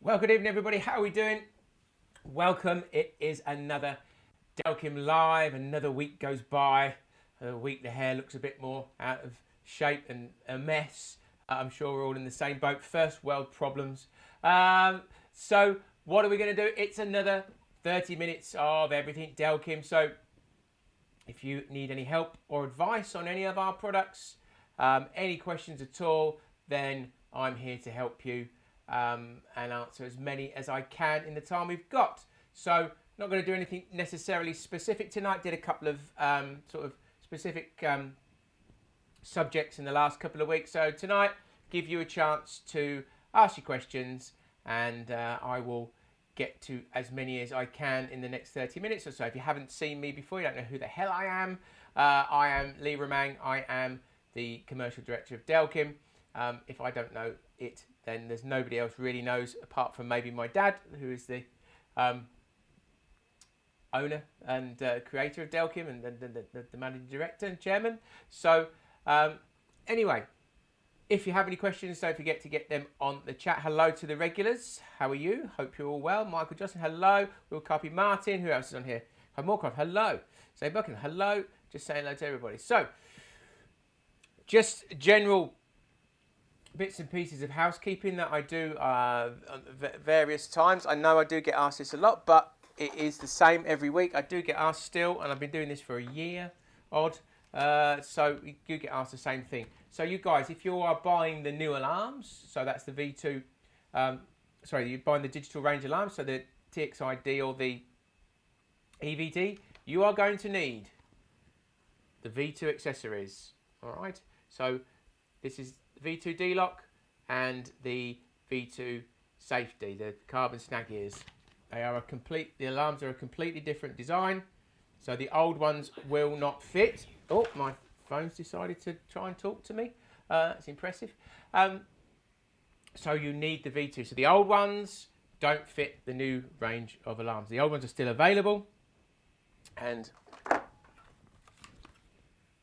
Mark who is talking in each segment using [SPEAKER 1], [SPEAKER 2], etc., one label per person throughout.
[SPEAKER 1] Well, good evening, everybody. How are we doing? Welcome. It is another Delkim Live. Another week goes by. A week the hair looks a bit more out of shape and a mess. I'm sure we're all in the same boat. First world problems. So what are we going to do? It's another 30 minutes of everything Delkim. So if you need any help or advice on any of our products, any questions at all, then I'm here to help you. And answer as many as I can in the time we've got. So not going to do anything necessarily specific tonight. Did a couple of sort of specific subjects in the last couple of weeks. So tonight, give you a chance to ask your questions, and I will get to as many as I can in the next 30 minutes or so. If you haven't seen me before, you don't know who the hell I am. I am Lee Romang. I am the commercial director of Delkim. If I don't know it, then there's nobody else really knows apart from maybe my dad, who is the owner and creator of Delkim and the managing director and chairman. So anyway, if you have any questions, don't forget to get them on the chat. Hello to the regulars. How are you? Hope you're all well. Michael Johnson, hello. Will Copy Martin. Who else is on here? Morcroft, hello. Say Buckingham, hello. Just saying hello to everybody. So just general bits and pieces of housekeeping that I do various times. I know I do get asked this a lot, but it is the same every week. I do get asked still, and I've been doing this for a year odd. So you do get asked the same thing. So you guys, if you are buying the new alarms, so that's the V2, you're buying the digital range alarms, so the TXID or the EVD, you are going to need the V2 accessories. All right. So this is V2 D-lock and the V2 safety, the carbon snag ears. The alarms are a completely different design. So the old ones will not fit. Oh, my phone's decided to try and talk to me. That's impressive. So you need the V2. So the old ones don't fit the new range of alarms. The old ones are still available. And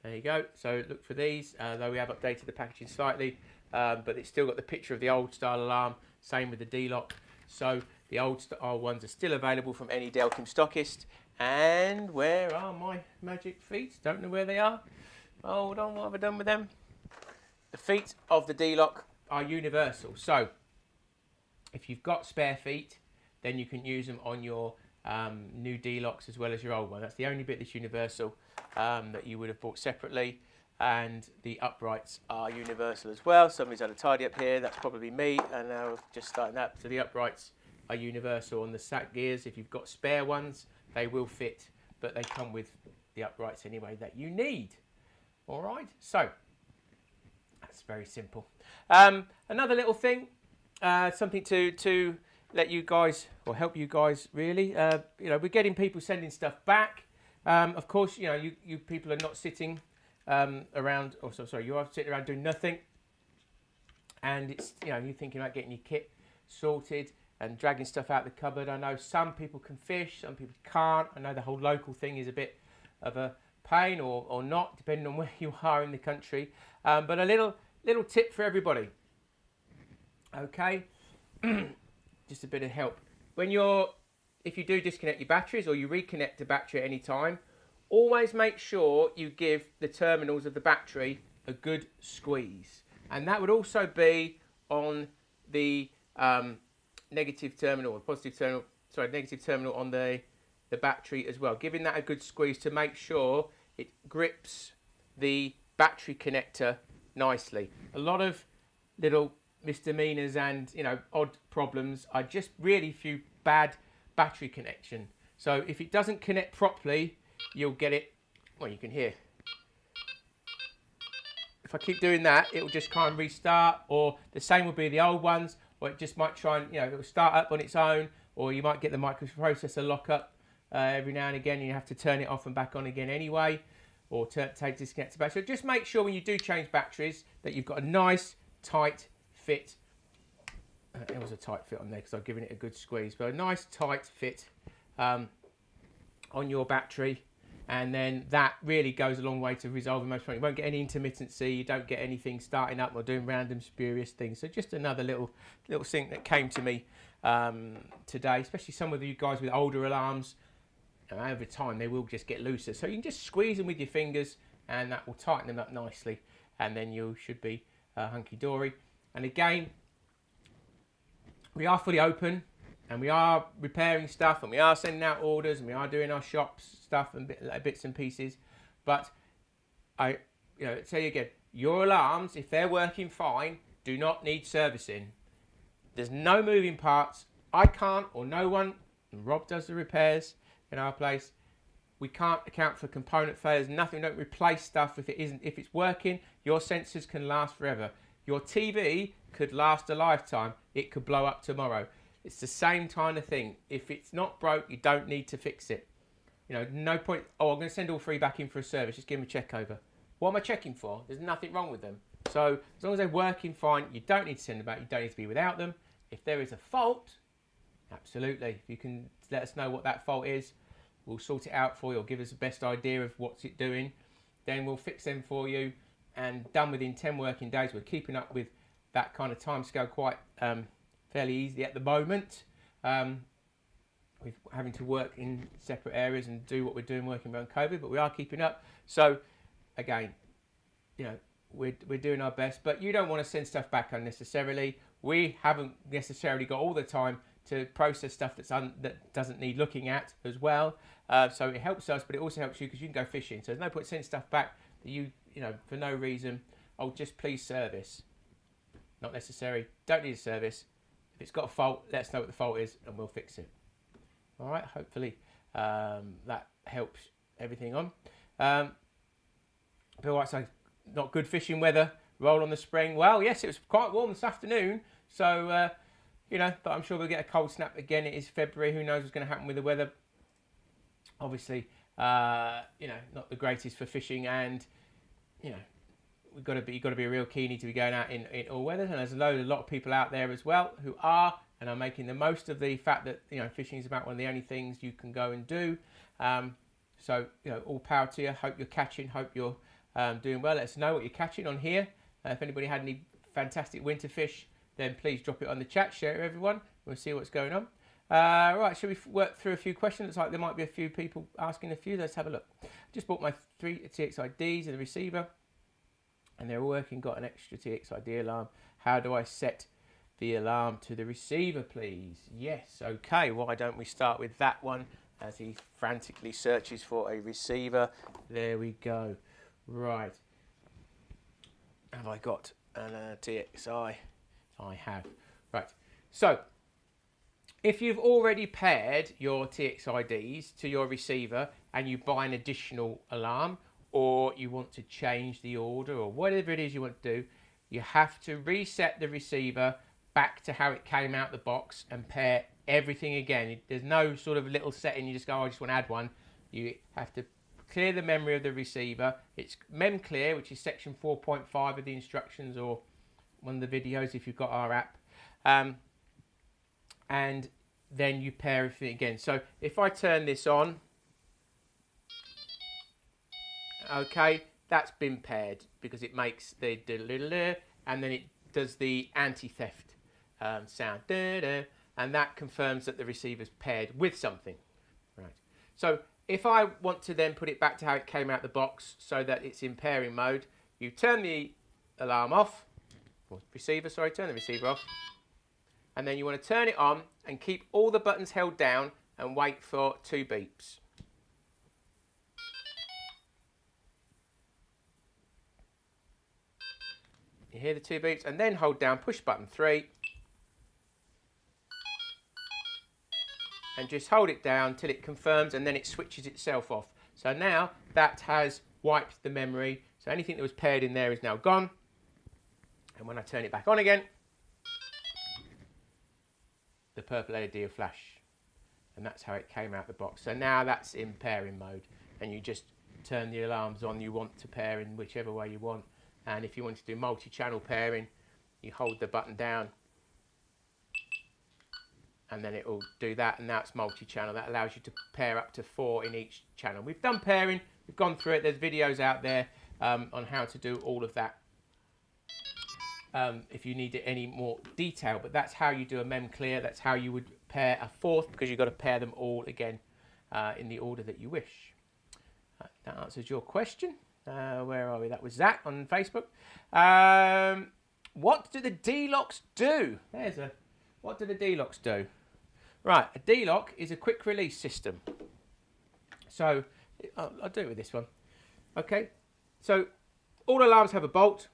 [SPEAKER 1] there you go. So look for these, though we have updated the packaging slightly, but it's still got the picture of the old style alarm. Same with the D-lock. So the old ones are still available from any Delkim stockist. And where are my magic feet? Don't know where they are. Hold on, what have I done with them? The feet of the D-lock are universal. So if you've got spare feet, then you can use them on your new D-locks as well as your old one. That's the only bit that's universal that you would have bought separately. And the uprights are universal as well. Somebody's had a tidy up here. That's probably me. And now I've just started that. So the uprights are universal on the sack gears. If you've got spare ones, they will fit, but they come with the uprights anyway that you need. All right. So that's very simple. Another little thing, something to let you guys, or help you guys really, we're getting people sending stuff back. Of course, you people are not sitting around, you are sitting around doing nothing. And it's, you're thinking about getting your kit sorted and dragging stuff out the cupboard. I know some people can fish, some people can't. I know the whole local thing is a bit of a pain or not, depending on where you are in the country. But a little tip for everybody. Okay. Just a bit of help. If you do disconnect your batteries or you reconnect the battery at any time, always make sure you give the terminals of the battery a good squeeze. And that would also be on the negative terminal on the battery as well. Giving that a good squeeze to make sure it grips the battery connector nicely. A lot of little misdemeanors and odd problems are just really through bad battery connection. So if it doesn't connect properly, you'll get it. Well, you can hear. If I keep doing that, it will just kind of restart, or the same will be the old ones, or it just might try and it will start up on its own, or you might get the microprocessor lock up every now and again, and you have to turn it off and back on again anyway, or disconnect the battery. So just make sure when you do change batteries that you've got a nice tight fit. It was a tight fit on there because I've given it a good squeeze, but a nice tight fit on your battery, and then that really goes a long way to resolving most problems. You won't get any intermittency, you don't get anything starting up or doing random spurious things. So just another little thing that came to me today, especially some of you guys with older alarms. And over time they will just get looser, so you can just squeeze them with your fingers and that will tighten them up nicely, and then you should be hunky-dory. And again, we are fully open and we are repairing stuff and we are sending out orders and we are doing our shops stuff and bits and pieces, but I tell you again, your alarms, if they're working fine, do not need servicing. There's no moving parts. I can't, or no one, and Rob does the repairs in our place. We can't account for component failures, nothing. Don't replace stuff if it's working. Your sensors can last forever. Your TV could last a lifetime. It could blow up tomorrow. It's the same kind of thing. If it's not broke, you don't need to fix it. No point, oh, I'm going to send all 3 back in for a service, just give them a check over. What am I checking for? There's nothing wrong with them. So as long as they're working fine, you don't need to send them back. You don't need to be without them. If there is a fault, absolutely. If you can let us know what that fault is, we'll sort it out for you, or give us the best idea of what's it doing. Then we'll fix them for you, and done within 10 working days. We're keeping up with that kind of timescale quite fairly easy at the moment. With having to work in separate areas and do what we're doing working around COVID, but we are keeping up. So again, we're doing our best, but you don't want to send stuff back unnecessarily. We haven't necessarily got all the time to process stuff that doesn't need looking at as well. So it helps us, but it also helps you because you can go fishing. So there's no point sending stuff back that you for no reason. Oh, just please service. Not necessary. Don't need a service. If it's got a fault, let us know what the fault is and we'll fix it. All right, hopefully that helps everything on. Bill White says, not good fishing weather, roll on the spring. Well, yes, it was quite warm this afternoon. So, but I'm sure we'll get a cold snap again. It is February. Who knows what's going to happen with the weather? Obviously, not the greatest for fishing, and you've got to be a real keener to be going out in all weather. And there's a lot of people out there as well who are and are making the most of the fact that fishing is about one of the only things you can go and do. So all power to you. Hope you're catching. Hope you're doing well. Let us know what you're catching on here. If anybody had any fantastic winter fish, then please drop it on the chat. Share it with everyone. We'll see what's going on. Right, shall we work through a few questions? Looks like there might be a few people asking a few. Let's have a look. Just bought my 3 TXIDs and the receiver, and they're all working. Got an extra TXID alarm. How do I set the alarm to the receiver, please? Yes, okay. Why don't we start with that one as he frantically searches for a receiver? There we go. Right. Have I got a TXI? I have. Right. So, if you've already paired your TXIDs to your receiver and you buy an additional alarm, or you want to change the order, or whatever it is you want to do, you have to reset the receiver back to how it came out the box and pair everything again. There's no sort of little setting you just go, oh, I just want to add one. You have to clear the memory of the receiver. It's mem clear, which is section 4.5 of the instructions, or one of the videos if you've got our app. And then you pair everything again. So if I turn this on, okay, that's been paired because it makes the and then it does the anti-theft sound, and that confirms that the receiver's paired with something. Right. So if I want to then put it back to how it came out the box so that it's in pairing mode, you turn the alarm off, or receiver, sorry, turn the receiver off, and then you want to turn it on and keep all the buttons held down and wait for 2 beeps. You hear the 2 beeps, and then hold down push button 3 and just hold it down till it confirms, and then it switches itself off. So now that has wiped the memory, so anything that was paired in there is now gone. And when I turn it back on again, the purple LED will flash, and that's how it came out the box. So now that's in pairing mode, and you just turn the alarms on you want to pair in whichever way you want. And if you want to do multi-channel pairing, you hold the button down and then it will do that, and now it's multi-channel. That allows you to pair up to 4 in each channel. We've done pairing, we've gone through it, there's videos out there on how to do all of that. if you need any more detail, but that's how you do a mem clear. That's how you would pair a fourth, because you've got to pair them all again in the order that you wish. That answers your question. Where are we? That was Zach on Facebook. What do the D-locks do? What do the D-locks do? Right, a D-lock is a quick release system. So I'll do it with this one. Okay, so all alarms have a bolt,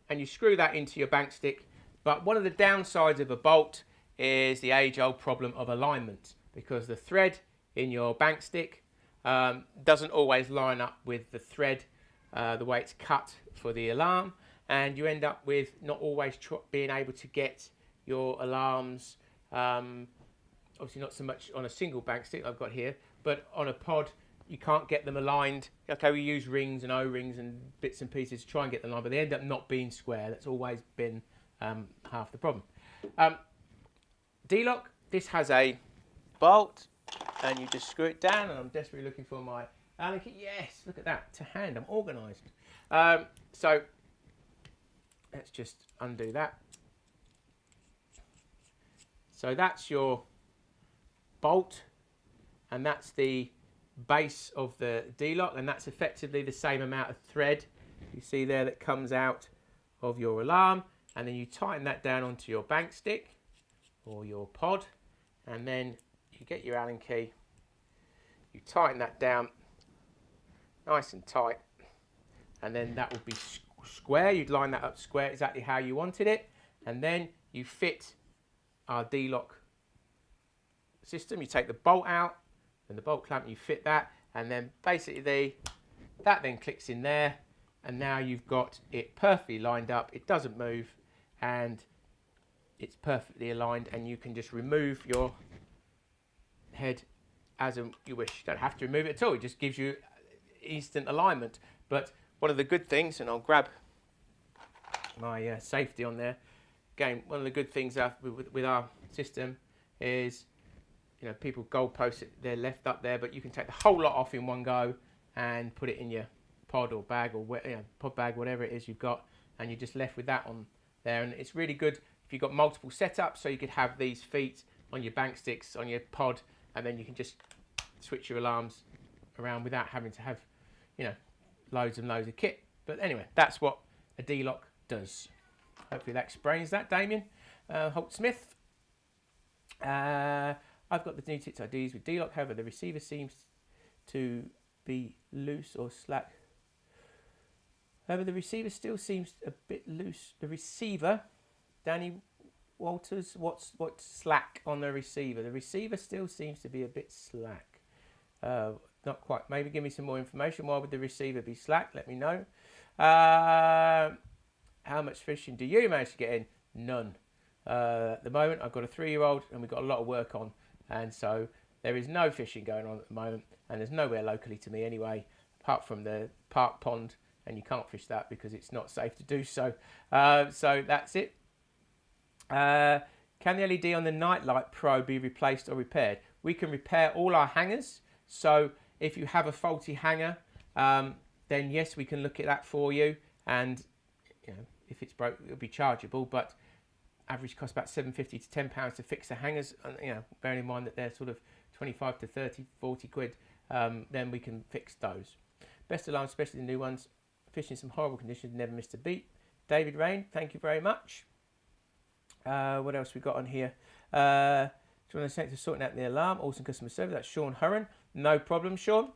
[SPEAKER 1] and you screw that into your bank stick. But one of the downsides of a bolt is the age-old problem of alignment, because the thread in your bank stick doesn't always line up with the thread, the way it's cut for the alarm, and you end up with not always being able to get your alarms, obviously not so much on a single bank stick I've got here, but on a pod you can't get them aligned. Okay, we use rings and O-rings and bits and pieces to try and get them aligned, but they end up not being square. That's always been half the problem. D-lock, this has a bolt, and you just screw it down, and I'm desperately looking for my Allen key. Yes, look at that, to hand, I'm organised. So let's just undo that. So that's your bolt, and that's the base of the D-lock, and that's effectively the same amount of thread you see there that comes out of your alarm, and then you tighten that down onto your bank stick or your pod, and then you get your Allen key, you tighten that down nice and tight, and then that will be square. You'd line that up square exactly how you wanted it, and then you fit our D-lock system. You take the bolt out and the bolt clamp, you fit that, and then basically that then clicks in there, and now you've got it perfectly lined up. It doesn't move, and it's perfectly aligned, and you can just remove your head as you wish. You don't have to remove it at all. It just gives you instant alignment. But one of the good things, and I'll grab my safety on there. Again, one of the good things with our system is, you know, people goalpost it, they're left up there, but you can take the whole lot off in one go and put it in your pod or bag, or pod bag, whatever it is you've got, and you're just left with that on there. And it's really good if you've got multiple setups, so you could have these feet on your bank sticks, on your pod, and then you can just switch your alarms around without having to have, you know, loads and loads of kit. But anyway, that's what a D-lock does. Hopefully that explains that, Damien. Holt Smith. I've got the new tits IDs with D-lock, however the receiver seems to be loose or slack. However, the receiver still seems a bit loose. The receiver, Danny Walters, what's slack on the receiver? The receiver still seems to be a bit slack. Not quite. Maybe give me some more information. Why would the receiver be slack? Let me know. How much fishing do you manage to get in? None. At the moment, I've got a 3-year-old, and we've got a lot of work on, and so there is no fishing going on at the moment, and there's nowhere locally to me anyway, apart from the park pond, and you can't fish that because it's not safe to do so. So that's it. Can the LED on the Nightlight Pro be replaced or repaired? We can repair all our hangers. So if you have a faulty hanger, then yes, we can look at that for you. And you know, if it's broke, it'll be chargeable. But average cost about £7.50 to £10 to fix the hangers. And you know, bearing in mind that they're sort of 25 to 30, 40 quid, then we can fix those. Best alarms, especially the new ones. Fishing in some horrible conditions, never missed a beat. David Rain, thank you very much. What else we got on here? Do you want to thank for sorting out the alarm? Awesome customer service. That's Sean Hurren. No problem, Sean.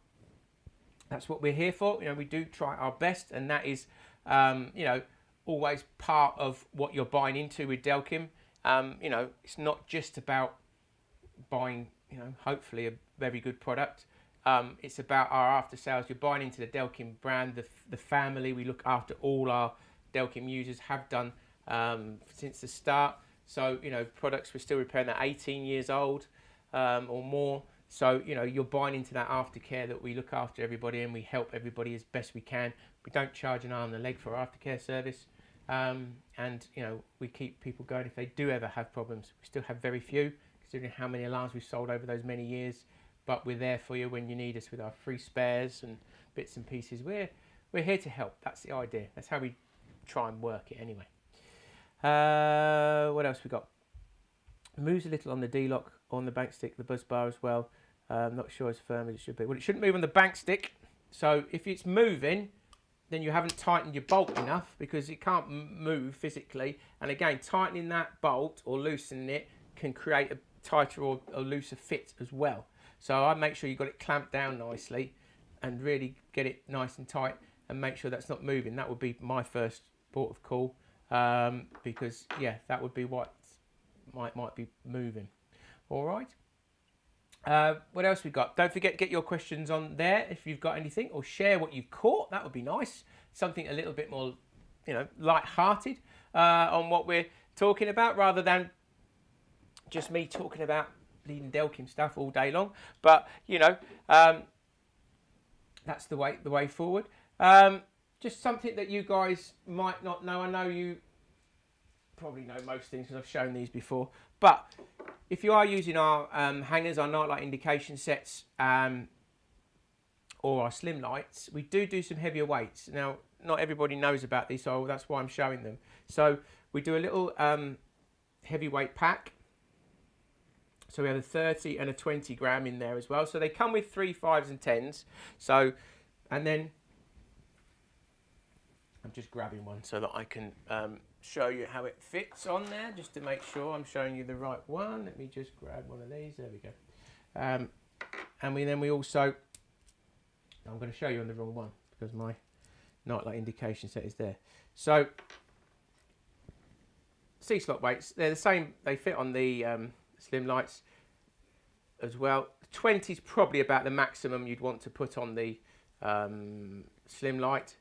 [SPEAKER 1] That's what we're here for. You know, we do try our best, and that is, you know, always part of what you're buying into with Delkim. You know, it's not just about buying, you know, hopefully a very good product. It's about our after sales. You're buying into the Delkim brand, the family. We look after all our Delkim users, have done since the start. So, you know, products we're still repairing at 18 years old or more. So, you know, you're buying into that aftercare that we look after everybody and we help everybody as best we can. We don't charge an arm and a leg for our aftercare service. And, you know, we keep people going if they do ever have problems. We still have very few, considering how many alarms we've sold over those many years. But we're there for you when you need us with our free spares and bits and pieces. We're here to help. That's the idea. That's how we try and work it anyway. What else we got? Moves a little on the D-lock, on the bank stick, the buzz bar as well. Not sure as firm as it should be. Well, it shouldn't move on the bank stick. So if it's moving, then you haven't tightened your bolt enough, because it can't move physically. And again, tightening that bolt or loosening it can create a tighter or looser fit as well. So I make sure you've got it clamped down nicely and really get it nice and tight and make sure that's not moving. That would be my first port of call, because yeah, that would be what might be moving. All right. What else we got? Don't forget, get your questions on there if you've got anything, or share what you've caught. That would be nice. Something a little bit more, light-hearted on what we're talking about, rather than just me talking about bleeding Delkim stuff all day long. But that's the way forward. Just something that you guys might not know. I know you probably know most things because I've shown these before. But if you are using our hangers, our nightlight indication sets, or our slim lights, we do some heavier weights. Now, not everybody knows about these, so that's why I'm showing them. So we do a little heavyweight pack. So we have a 30 and a 20 gram in there as well. So they come with 3 5s and 10s. So, and then I'm just grabbing one so that I can show you how it fits on there, just to make sure I'm showing you the right one. Let me just grab one of these. There we go. And we also, I'm going to show you on the wrong one because my nightlight indication set is there. So C-slot weights, they're the same. They fit on the slim lights as well. 20 is probably about the maximum you'd want to put on the slim light.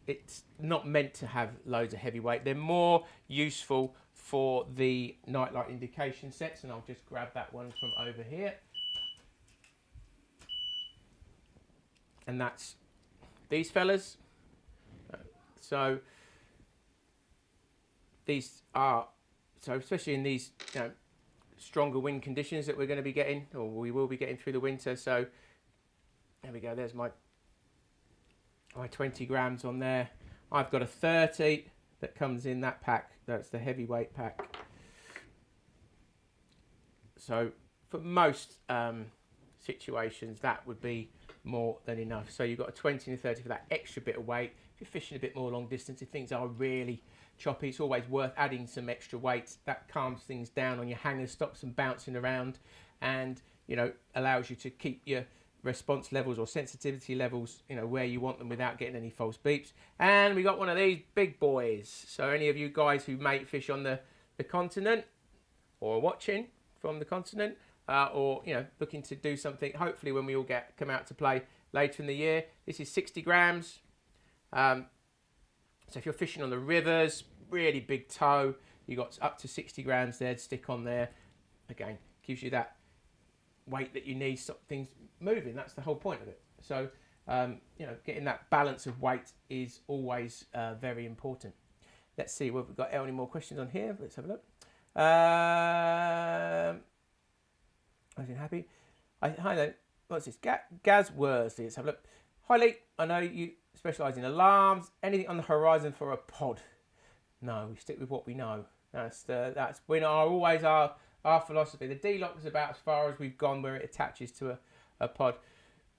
[SPEAKER 1] It's not meant to have loads of heavy weight. They're more useful for the nightlight indication sets, and I'll just grab that one from over here. And that's these fellas. So these are, especially in these stronger wind conditions that we're going to be getting, or we will be getting through the winter. So there we go. There's my 20 grams on there. I've got a 30 that comes in that pack. That's the heavyweight pack. So for most situations, that would be more than enough. So you've got a 20 and a 30 for that extra bit of weight. If you're fishing a bit more long distance, if things are really choppy, it's always worth adding some extra weight. That calms things down on your hangers, stops them bouncing around, and allows you to keep your response levels or sensitivity levels where you want them without getting any false beeps. And we got one of these big boys. So any of you guys who mate fish on the continent, or watching from the continent, or looking to do something, hopefully when we all come out to play later in the year, this is 60 grams. So if you're fishing on the rivers, really big tow, you got up to 60 grams there to stick on there. Again, gives you that weight that you need to stop things moving. That's the whole point of it. So getting that balance of weight is always very important. Let's see whether we've got any more questions on here. Let's have a look. I was happy. Hi there. What's this? Gaz Worsley. Let's have a look. Hi Lee. I know you specialise in alarms. Anything on the horizon for a pod? No, we stick with what we know. That's always our philosophy. The D-lock is about as far as we've gone, where it attaches to a pod.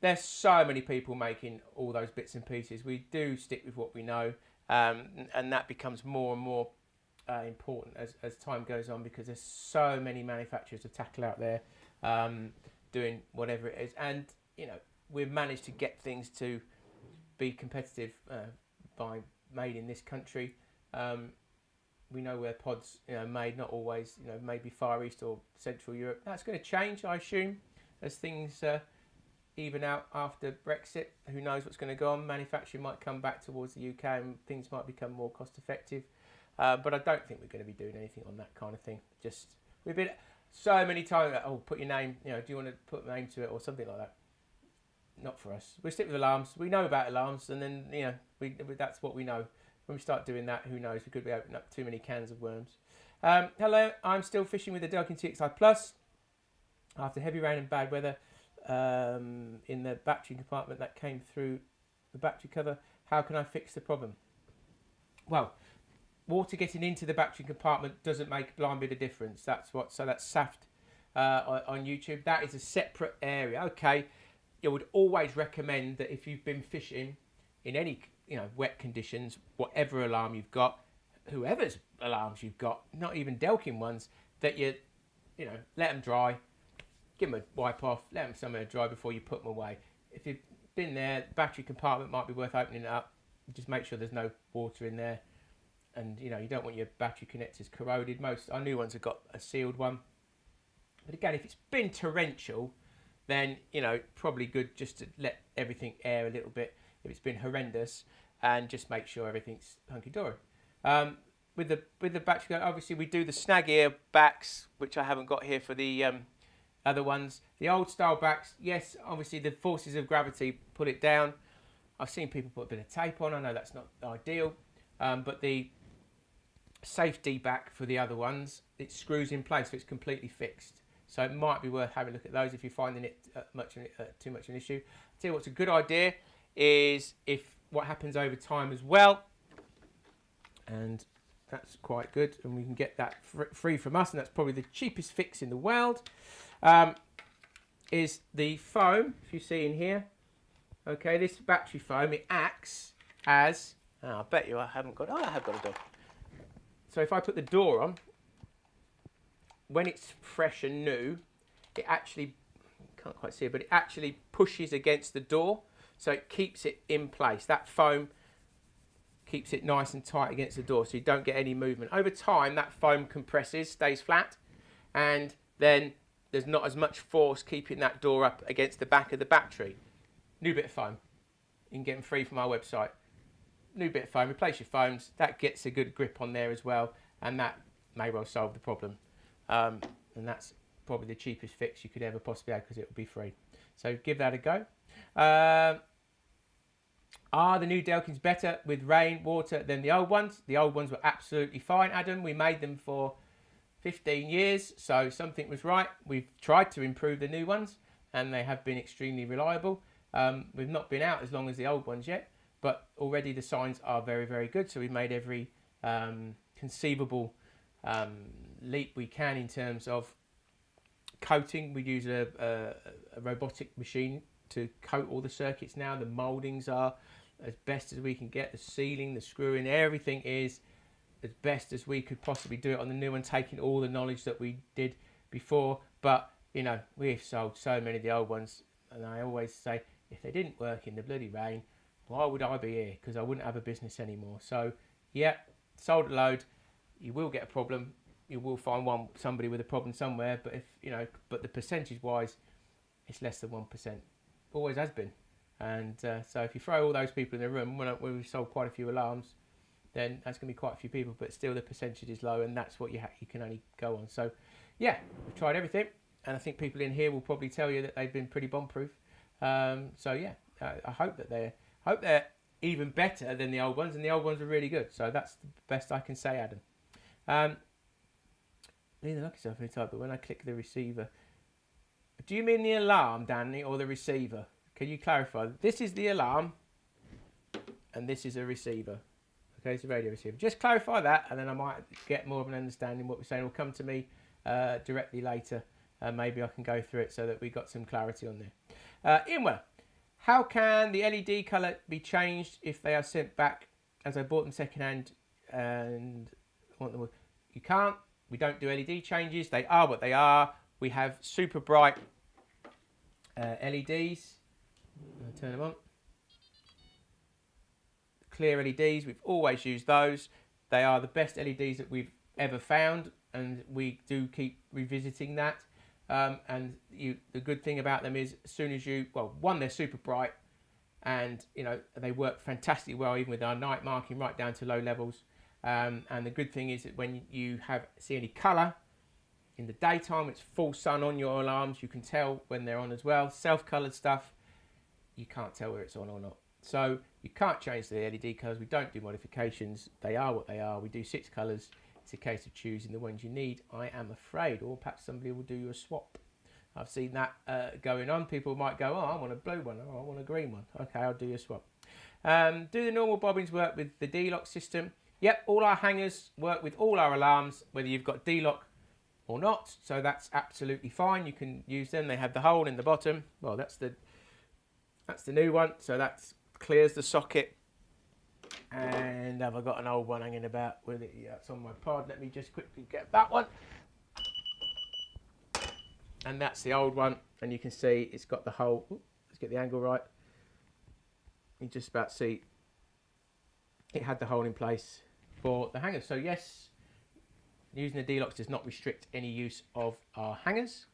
[SPEAKER 1] There's so many people making all those bits and pieces. We do stick with what we know, and that becomes more and more important as time goes on, because there's so many manufacturers to tackle out there doing whatever it is. And we've managed to get things to be competitive by made in this country. We know where pods made, not always maybe Far East or Central Europe. That's going to change, I assume, as things even out after Brexit. Who knows what's going to go on? Manufacturing might come back towards the UK and things might become more cost effective. But I don't think we're going to be doing anything on that kind of thing. Just, we've been so many times, put your name, do you want to put a name to it or something like that? Not for us. We stick with alarms. We know about alarms, and then that's what we know. When we start doing that, who knows? We could be opening up too many cans of worms. Hello, I'm still fishing with the Delkim TXI Plus after heavy rain and bad weather in the battery compartment that came through the battery cover. How can I fix the problem? well, water getting into the battery compartment doesn't make a blind bit of difference. That's what. So that's SAFT on YouTube. That is a separate area. Okay, I would always recommend that if you've been fishing in any wet conditions, whatever alarm you've got, whoever's alarms you've got, not even Delkim ones, that you let them dry, give them a wipe off, let them somewhere dry before you put them away. If you've been there, the battery compartment might be worth opening it up. Just make sure there's no water in there. And you don't want your battery connectors corroded. Most our new ones have got a sealed one. But again, if it's been torrential, then probably good just to let everything air a little bit. If it's been horrendous, and just make sure everything's hunky dory. With the battery, obviously we do the snag ear backs, which I haven't got here for the other ones. The old style backs, yes, obviously the forces of gravity pull it down. I've seen people put a bit of tape on. I know that's not ideal, but the safety back for the other ones, it screws in place, so it's completely fixed. So it might be worth having a look at those if you're finding it too much an issue. I'll tell you what's a good idea is if what happens over time as well, and that's quite good, and we can get that free from us, and that's probably the cheapest fix in the world, is the foam, if you see in here. Okay, this battery foam, it acts as, I bet you I haven't got, I have got a door. So if I put the door on, when it's fresh and new, it actually, can't quite see it, but it actually pushes against the door, so it keeps it in place. That foam keeps it nice and tight against the door, so you don't get any movement. Over time, that foam compresses, stays flat, and then there's not as much force keeping that door up against the back of the battery. New bit of foam. You can get them free from our website. New bit of foam, replace your foams. That gets a good grip on there as well, and that may well solve the problem. And that's probably the cheapest fix you could ever possibly have because it will be free. So give that a go. Are the new Delkims better with rain, water than the old ones? The old ones were absolutely fine, Adam. We made them for 15 years, so something was right. We've tried to improve the new ones, and they have been extremely reliable. We've not been out as long as the old ones yet, but already the signs are very, very good. So we've made every conceivable leap we can in terms of coating. We use a robotic machine to coat all the circuits now. The mouldings are as best as we can get. The sealing, the screwing, everything is as best as we could possibly do it on the new one, taking all the knowledge that we did before. But we've sold so many of the old ones, and I always say, if they didn't work in the bloody rain, why would I be here? Because I wouldn't have a business anymore. So yeah, sold a load. You will get a problem. You will find somebody with a problem somewhere. But if but the percentage wise, it's less than 1%. Always has been. And so if you throw all those people in the room, when we've sold quite a few alarms, then that's going to be quite a few people. But still, the percentage is low, and that's what you can only go on. So yeah, we've tried everything, and I think people in here will probably tell you that they've been pretty bomb-proof. So yeah, I hope that they're even better than the old ones, and the old ones are really good. So that's the best I can say, Adam. Neither lucky stuff any type, but when I click the receiver, do you mean the alarm, Danny, or the receiver? Can you clarify? This is the alarm, and this is a receiver. Okay, it's a radio receiver. Just clarify that, and then I might get more of an understanding what we're saying. Will come to me directly later. Maybe I can go through it so that we got some clarity on there. Inwa, how can the LED colour be changed if they are sent back as I bought them secondhand and want them? You can't. We don't do LED changes. They are what they are. We have super bright LEDs. I'll turn them on. Clear LEDs. We've always used those. They are the best LEDs that we've ever found, and we do keep revisiting that. And the good thing about them is, as soon as one, they're super bright, and they work fantastically well even with our night marking right down to low levels. And the good thing is that when you see any colour in the daytime, it's full sun on your alarms, you can tell when they're on as well. Self-coloured stuff, you can't tell whether it's on or not. So you can't change the LED colours. We don't do modifications. They are what they are. We do 6 colours. It's a case of choosing the ones you need, I am afraid. Or perhaps somebody will do you a swap. I've seen that going on. People might go, oh, I want a blue one. Oh, I want a green one. Okay, I'll do you a swap. Do the normal bobbins work with the D-lock system? Yep, all our hangers work with all our alarms, whether you've got D-lock or not. So that's absolutely fine. You can use them. They have the hole in the bottom. Well, that's the new one. So that clears the socket. And have I got an old one hanging about with it? Yeah, it's on my pod. Let me just quickly get that one. And that's the old one. And you can see it's got the hole. Ooh, let's get the angle right. You just about see it had the hole in place for the hangers. So yes, using the D-locks does not restrict any use of our hangers.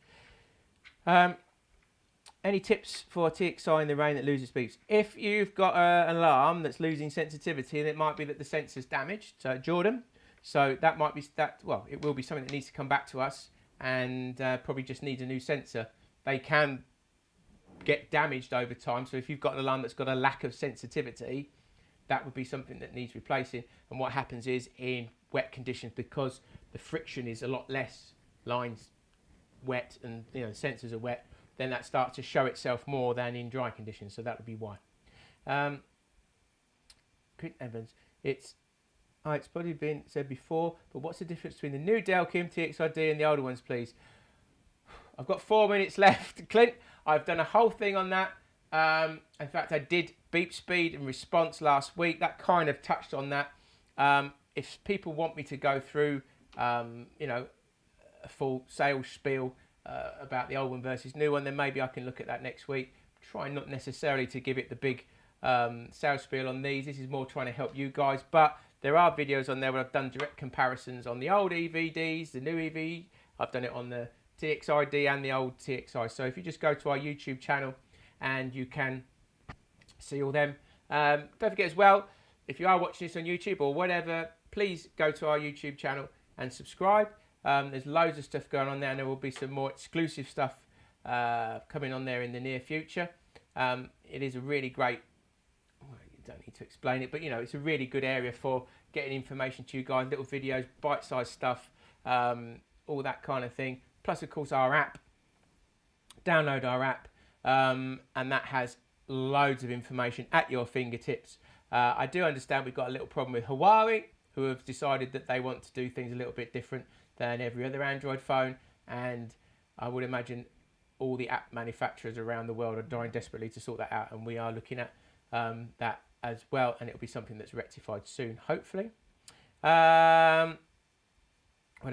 [SPEAKER 1] Any tips for TXI in the rain that loses beeps? If you've got an alarm that's losing sensitivity, then it might be that the sensor's damaged. So Jordan, so that might be that. Well, it will be something that needs to come back to us, and probably just needs a new sensor. They can get damaged over time. So if you've got an alarm that's got a lack of sensitivity, that would be something that needs replacing. And what happens is in wet conditions, because the friction is a lot less, lines wet and sensors are wet, then that starts to show itself more than in dry conditions. So that would be why. Evans, it's probably been said before, but what's the difference between the new Delkim TXID and the older ones, please? I've got 4 minutes left, Clint. I've done a whole thing on that. In fact, I did beep speed and response last week. That kind of touched on that. If people want me to go through, a full sales spiel about the old one versus new one, then maybe I can look at that next week. Try not necessarily to give it the big sales spiel on these. This is more trying to help you guys. But there are videos on there where I've done direct comparisons on the old EVDs, the new EV. I've done it on the TXID and the old TXI. So if you just go to our YouTube channel, and you can see all them. Don't forget as well, if you are watching this on YouTube or whatever, please go to our YouTube channel and subscribe. There's loads of stuff going on there, and there will be some more exclusive stuff coming on there in the near future. It is a really great, well, you don't need to explain it, but it's a really good area for getting information to you guys, little videos, bite-sized stuff, all that kind of thing. Plus, of course, our app. Download our app. And that has loads of information at your fingertips. I do understand we've got a little problem with Huawei, who have decided that they want to do things a little bit different than every other Android phone, and I would imagine all the app manufacturers around the world are trying desperately to sort that out, and we are looking at that as well, and it'll be something that's rectified soon, hopefully. What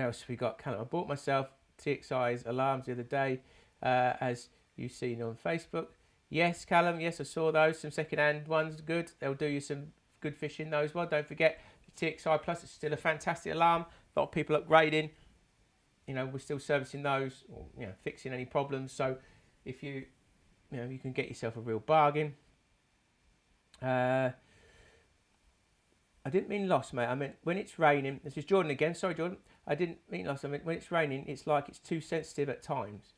[SPEAKER 1] else have we got? I bought myself TXI's alarms the other day, as you've seen on Facebook. Yes, Callum, yes, I saw those. Some second-hand ones, good. They'll do you some good fishing, those ones. Don't forget, the TXI Plus is still a fantastic alarm. A lot of people upgrading. We're still servicing those, or, fixing any problems. So if you can get yourself a real bargain. I didn't mean lost, mate. I meant when it's raining. This is Jordan again. Sorry, Jordan. I didn't mean lost. I meant when it's raining, it's like it's too sensitive at times.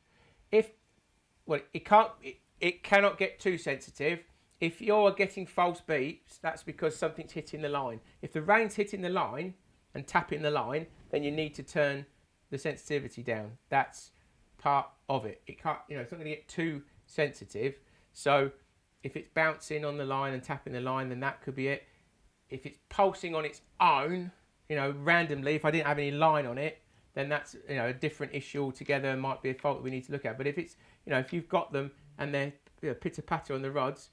[SPEAKER 1] It cannot get too sensitive. If you're getting false beeps, that's because something's hitting the line. If the rain's hitting the line and tapping the line, then you need to turn the sensitivity down. That's part of it. It can't, it's not going to get too sensitive. So if it's bouncing on the line and tapping the line, then that could be it. If it's pulsing on its own, randomly, if I didn't have any line on it, then that's a different issue altogether, and might be a fault that we need to look at. But if it's if you've got them and they're pitter patter on the rods,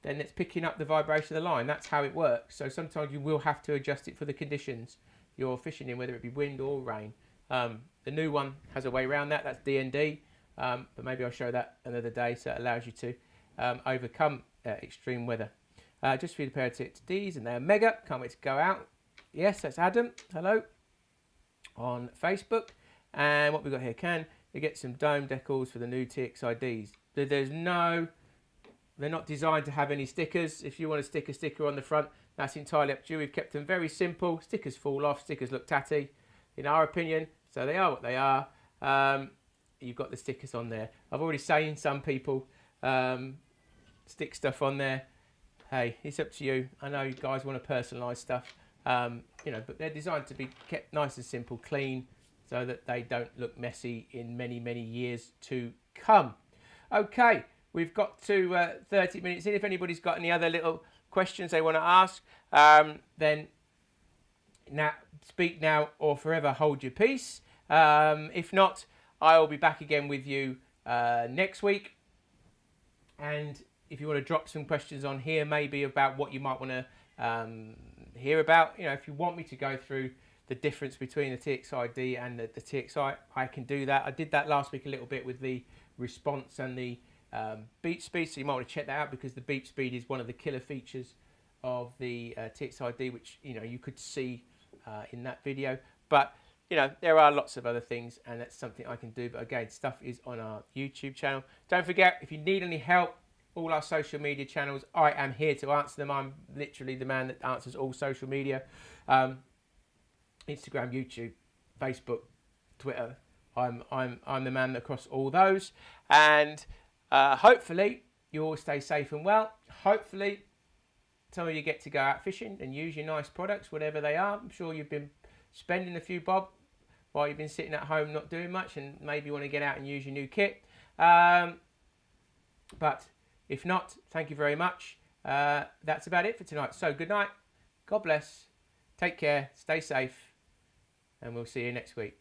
[SPEAKER 1] then it's picking up the vibration of the line. That's how it works. So sometimes you will have to adjust it for the conditions you're fishing in, whether it be wind or rain. The new one has a way around that. That's DND, but maybe I'll show that another day. So it allows you to overcome extreme weather. Just for you to pair it to D's, and they're mega. Can't wait to go out. Yes, that's Adam. Hello. On Facebook. And what we got here, can you get some dome decals for the new TXIDs? They're not designed to have any stickers. If you want to stick a sticker on the front, that's entirely up to you. We've kept them very simple. Stickers fall off, stickers look tatty, in our opinion, so they are what they are. You've got the stickers on there. I've already seen some people stick stuff on there. Hey, it's up to you. I know you guys want to personalise stuff. But they're designed to be kept nice and simple, clean, so that they don't look messy in many, many years to come. Okay, we've got to 30 minutes in. If anybody's got any other little questions they want to ask, then speak now or forever hold your peace. If not, I will be back again with you next week. And if you want to drop some questions on here, maybe about what you might want to hear about, if you want me to go through the difference between the TXID and the TXI, I can do that. I did that last week a little bit with the response and the beep speed, so you might want to check that out, because the beep speed is one of the killer features of the TXID, which you could see in that video. But there are lots of other things, and that's something I can do. But again, stuff is on our YouTube channel. Don't forget, if you need any help, all our social media channels, I am here to answer them. I'm literally the man that answers all social media. Instagram, YouTube, Facebook, Twitter. I'm the man across all those. And hopefully you all stay safe and well. Hopefully some of you get to go out fishing and use your nice products, whatever they are. I'm sure you've been spending a few bob while you've been sitting at home not doing much, and maybe you want to get out and use your new kit. But if not, thank you very much. That's about it for tonight. So good night. God bless. Take care. Stay safe. And we'll see you next week.